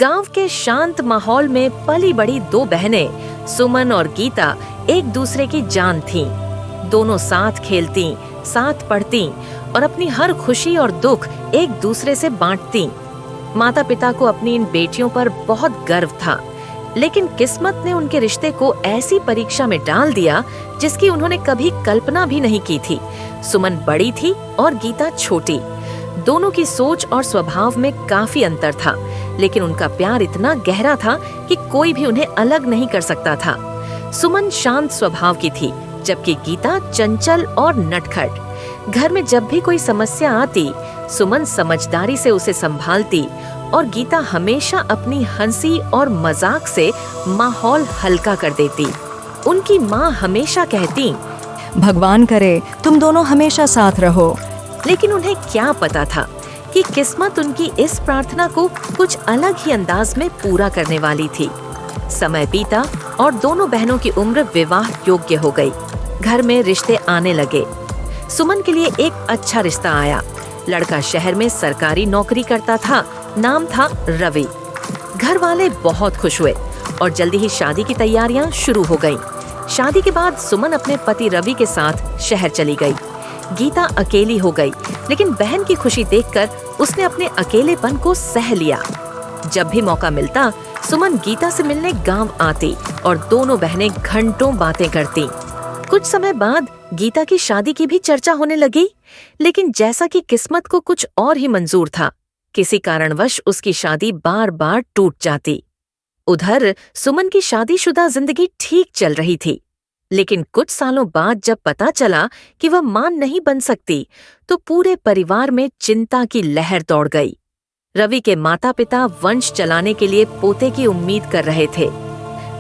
गांव के शांत माहौल में पली बड़ी दो बहनें सुमन और गीता एक दूसरे की जान थीं। दोनों साथ खेलती, साथ पढ़ती और अपनी हर खुशी और दुख एक दूसरे से बांटती। माता पिता को अपनी इन बेटियों पर बहुत गर्व था, लेकिन किस्मत ने उनके रिश्ते को ऐसी परीक्षा में डाल दिया जिसकी उन्होंने कभी कल्पना भी नहीं की थी। सुमन बड़ी थी और गीता छोटी। दोनों की सोच और स्वभाव में काफी अंतर था, लेकिन उनका प्यार इतना गहरा था कि कोई भी उन्हें अलग नहीं कर सकता था। सुमन शांत स्वभाव की थी, जबकि गीता चंचल और नटखट। घर में जब भी कोई समस्या आती, सुमन समझदारी से उसे संभालती और गीता हमेशा अपनी हंसी और मजाक से माहौल हल्का कर देती। उनकी माँ हमेशा कहती, भगवान करे तुम दोनों हमेशा साथ रहो। लेकिन उन्हें क्या पता था कि किस्मत उनकी इस प्रार्थना को कुछ अलग ही अंदाज में पूरा करने वाली थी। समय बीता और दोनों बहनों की उम्र विवाह योग्य हो गई। घर में रिश्ते आने लगे। सुमन के लिए एक अच्छा रिश्ता आया। लड़का शहर में सरकारी नौकरी करता था, नाम था रवि। घर वाले बहुत खुश हुए और जल्दी ही शादी की तैयारियां शुरू हो गईं। शादी के बाद सुमन अपने पति रवि के साथ शहर चली गई। गीता अकेली हो गई, लेकिन बहन की खुशी देखकर उसने अपने अकेलेपन को सह लिया। जब भी मौका मिलता, सुमन गीता से मिलने गांव आती और दोनों बहनें घंटों बातें करती। कुछ समय बाद गीता की शादी की भी चर्चा होने लगी, लेकिन जैसा कि किस्मत को कुछ और ही मंजूर था, किसी कारणवश उसकी शादी बार बार टूट जाती। उधर सुमन की शादीशुदा जिंदगी ठीक चल रही थी, लेकिन कुछ सालों बाद जब पता चला कि वह मां नहीं बन सकती, तो पूरे परिवार में चिंता की लहर दौड़ गई। रवि के माता पिता वंश चलाने के लिए पोते की उम्मीद कर रहे थे।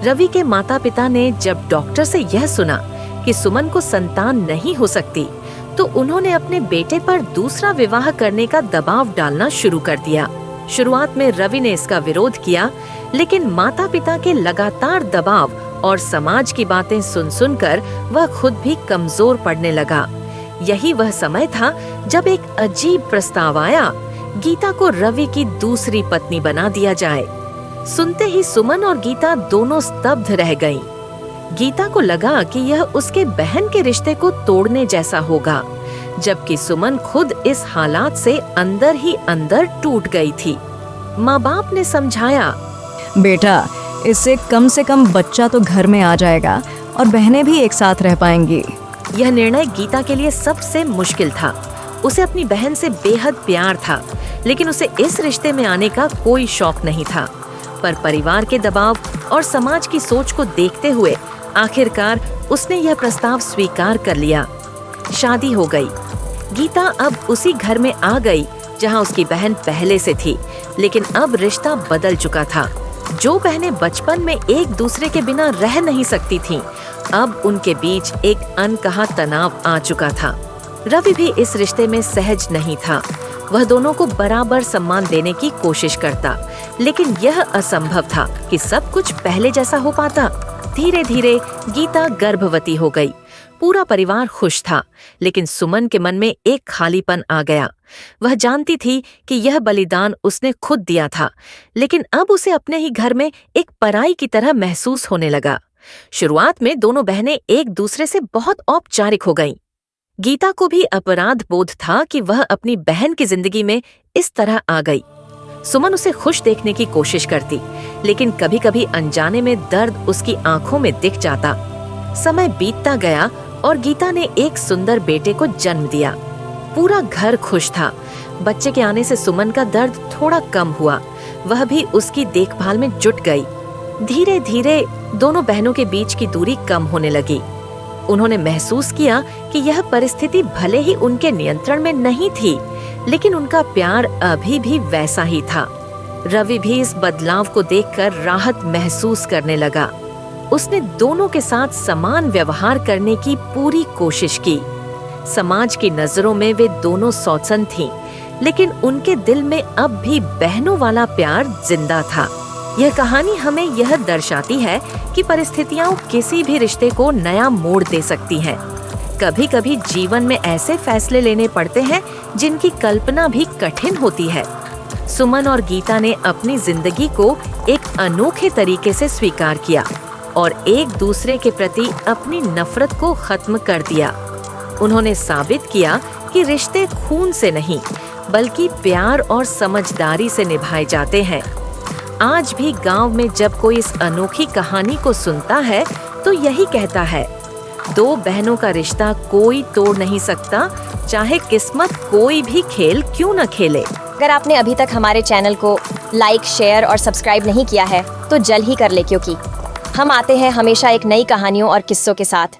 रवि के माता पिता ने जब डॉक्टर से यह सुना कि सुमन को संतान नहीं हो सकती, तो उन्होंने अपने बेटे पर दूसरा विवाह करने का दबाव डालना शुरू कर दिया। शुरुआत में रवि ने इसका विरोध किया, लेकिन माता पिता के लगातार दबाव और समाज की बातें सुन सुनकर वह खुद भी कमजोर पड़ने लगा। यही वह समय था जब एक अजीब प्रस्ताव आया, गीता को रवि की दूसरी पत्नी बना दिया जाए। सुनते ही सुमन और गीता दोनों स्तब्ध रह गईं। गीता को लगा कि यह उसके बहन के रिश्ते को तोड़ने जैसा होगा, जबकि सुमन खुद इस हालात से अंदर ही अंदर टूट गई थी। माँ बाप ने समझाया, बेटा इससे कम बच्चा तो घर में आ जाएगा और बहनें भी एक साथ रह पाएंगी। यह निर्णय गीता के लिए सबसे मुश्किल था। उसे अपनी बहन से बेहद प्यार था, लेकिन उसे इस रिश्ते में आने का कोई शौक नहीं था। पर परिवार के दबाव और समाज की सोच को देखते हुए आखिरकार उसने यह प्रस्ताव स्वीकार कर लिया। शादी हो गई। गीता अब उसी घर में आ गई जहां उसकी बहन पहले से थी, लेकिन अब रिश्ता बदल चुका था। जो बहनें बचपन में एक दूसरे के बिना रह नहीं सकती थीं, अब उनके बीच एक अनकहा तनाव आ चुका था। रवि भी इस रिश्ते में सहज नहीं था। वह दोनों को बराबर सम्मान देने की कोशिश करता, लेकिन यह असंभव था कि सब कुछ पहले जैसा हो पाता। धीरे धीरे गीता गर्भवती हो गई। पूरा परिवार खुश था, लेकिन सुमन के मन में एक खालीपन आ गया। वह जानती थी कि यह बलिदान उसने खुद दिया था, लेकिन अब उसे अपने ही घर में एक पराई की तरह महसूस होने लगा। शुरुआत में दोनों बहनें एक दूसरे से बहुत औपचारिक हो गईं। गीता को भी अपराध बोध था कि वह अपनी बहन की जिंदगी में इस तरह आ गई। सुमन उसे खुश देखने की कोशिश करती, लेकिन कभी कभी अनजाने में दर्द उसकी आंखों में दिख जाता। समय बीतता गया और गीता ने एक सुंदर बेटे को जन्म दिया। पूरा घर खुश था। बच्चे के आने से सुमन का दर्द थोड़ा कम हुआ। वह भी उसकी देखभाल में जुट गई। धीरे धीरे दोनों बहनों के बीच की दूरी कम होने लगी। उन्होंने महसूस किया कि यह परिस्थिति भले ही उनके नियंत्रण में नहीं थी, लेकिन उनका प्यार अभी भी वैसा ही था। रवि भी इस बदलाव को देखकर राहत महसूस करने लगा। उसने दोनों के साथ समान व्यवहार करने की पूरी कोशिश की। समाज की नजरों में वे दोनों सौतन थीं, लेकिन उनके दिल में अब भी बहनों वाला प्यार जिंदा था। यह कहानी हमें यह दर्शाती है कि परिस्थितियां किसी भी रिश्ते को नया मोड़ दे सकती हैं। कभी कभी जीवन में ऐसे फैसले लेने पड़ते हैं जिनकी कल्पना भी कठिन होती है। सुमन और गीता ने अपनी जिंदगी को एक अनोखे तरीके से स्वीकार किया और एक दूसरे के प्रति अपनी नफरत को खत्म कर दिया। उन्होंने साबित किया कि रिश्ते खून से नहीं बल्कि प्यार और समझदारी से निभाए जाते हैं। आज भी गांव में जब कोई इस अनोखी कहानी को सुनता है तो यही कहता है, दो बहनों का रिश्ता कोई तोड़ नहीं सकता, चाहे किस्मत कोई भी खेल क्यों न खेले। अगर आपने अभी तक हमारे चैनल को लाइक, शेयर और सब्सक्राइब नहीं किया है तो जल्द ही कर ले, क्योंकि हम आते हैं हमेशा एक नई कहानियों और किस्सों के साथ।